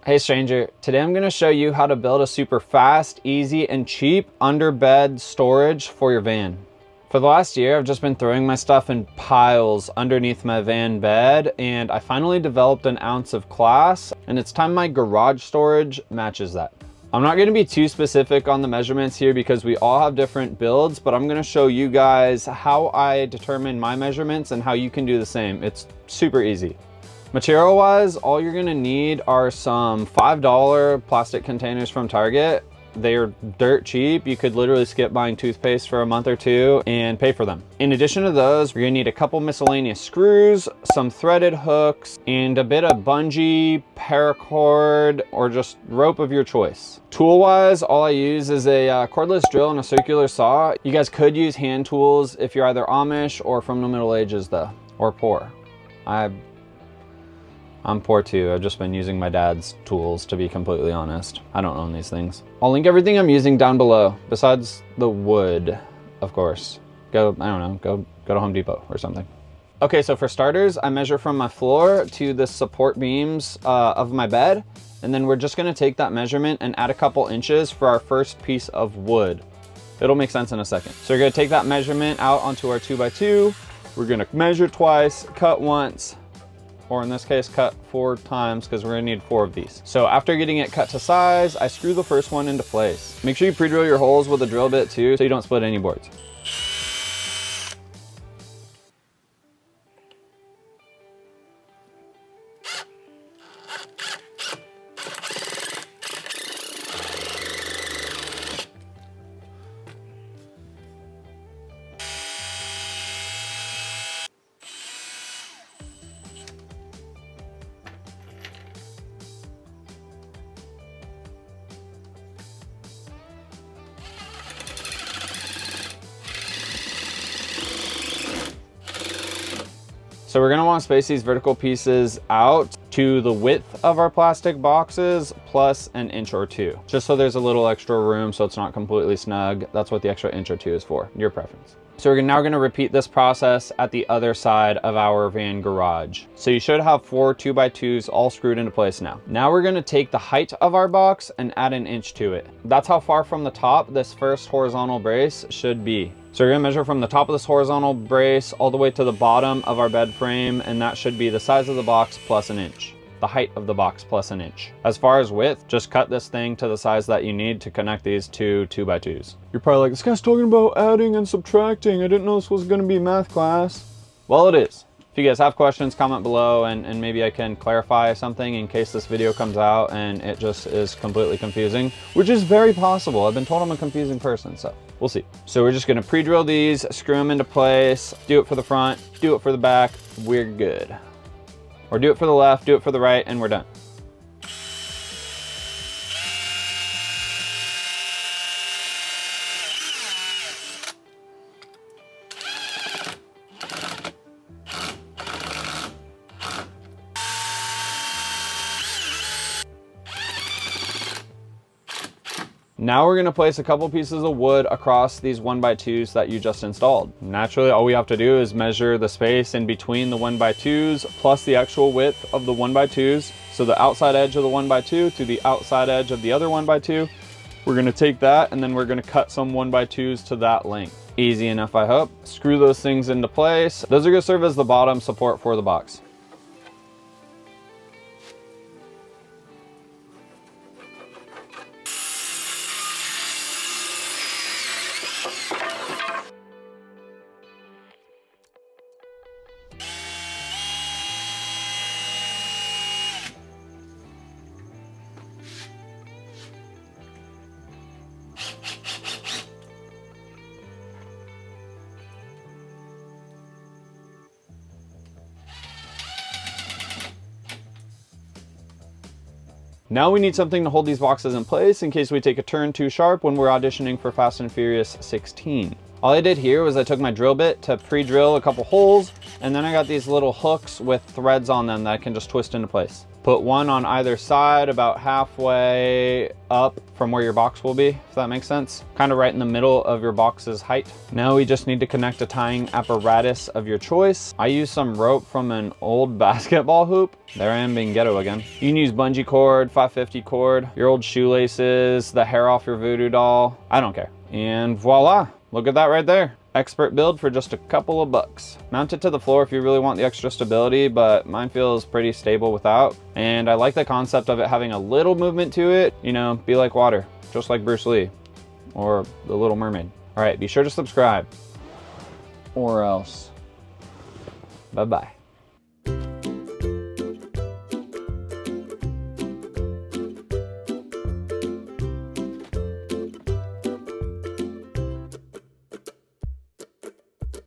Hey stranger, today I'm going to show you how to build a super fast, easy, and cheap underbed storage for your van. For the last year, I've just been throwing my stuff in piles underneath my van bed, and I finally developed an ounce of class, and it's time my garage storage matches that. I'm not going to be too specific on the measurements here because we all have different builds, but I'm going to show you guys how I determine my measurements and how you can do the same. It's super easy. Material wise, all you're gonna need are some $5 plastic containers from Target. They're dirt cheap. You could literally skip buying toothpaste for a month or two and pay for them. In addition to those, you're gonna need a couple miscellaneous screws, some threaded hooks, and a bit of bungee, paracord, or just rope of your choice. Tool wise, all I use is a cordless drill and a circular saw. You guys could use hand tools if you're either Amish or from the Middle Ages though, or poor. I'm poor too. I've just been using my dad's tools, to be completely honest. I don't own these things. I'll link everything I'm using down below, besides the wood, of course. I don't know, go to Home Depot or something. Okay, so for starters, I measure from my floor to the support beams of my bed, and then we're just gonna take that measurement and add a couple inches for our first piece of wood. It'll make sense in a second. So we're gonna take that measurement out onto our 2x2. We're gonna measure twice, cut once, or in this case, cut 4 times because we're gonna need 4 of these. So after getting it cut to size, I screw the first one into place. Make sure you pre-drill your holes with a drill bit too so you don't split any boards. So we're gonna want to space these vertical pieces out to the width of our plastic boxes plus an inch or 2, just so there's a little extra room so it's not completely snug. That's what the extra inch or 2 is for, your preference. So we're now gonna repeat this process at the other side of our van garage. So you should have 4 2x2s all screwed into place now. Now we're gonna take the height of our box and add an inch to it. That's how far from the top this first horizontal brace should be. So we're gonna measure from the top of this horizontal brace all the way to the bottom of our bed frame, and that should be the size of the box plus an inch. The height of the box plus an inch. As far as width, just cut this thing to the size that you need to connect these two 2x2s. You're probably like, this guy's talking about adding and subtracting. I didn't know this was gonna be math class. Well, it is. If you guys have questions, comment below and maybe I can clarify something in case this video comes out and it just is completely confusing, which is very possible. I've been told I'm a confusing person, so we'll see. So we're just gonna pre-drill these, screw them into place, do it for the front, do it for the back, we're good. Or do it for the left, do it for the right, and we're done. Now we're gonna place a couple pieces of wood across these 1x2s that you just installed. Naturally, all we have to do is measure the space in between the 1x2s plus the actual width of the 1x2s. So the outside edge of the 1x2 to the outside edge of the other 1x2. We're gonna take that and then we're gonna cut some 1x2s to that length. Easy enough, I hope. Screw those things into place. Those are gonna serve as the bottom support for the box. Now we need something to hold these boxes in place in case we take a turn too sharp when we're auditioning for Fast and Furious 16. All I did here was I took my drill bit to pre-drill a couple holes, and then I got these little hooks with threads on them that I can just twist into place. Put one on either side about halfway up from where your box will be, if that makes sense. Kind of right in the middle of your box's height. Now we just need to connect a tying apparatus of your choice. I use some rope from an old basketball hoop. There I am being ghetto again. You can use bungee cord, 550 cord, your old shoelaces, the hair off your voodoo doll. I don't care. And voila, look at that right there. Expert build for just a couple of bucks. Mount it to the floor if you really want the extra stability, but mine feels pretty stable without. And I like the concept of it having a little movement to it. You know, be like water, just like Bruce Lee or the Little Mermaid. All right, be sure to subscribe or else. Bye-bye.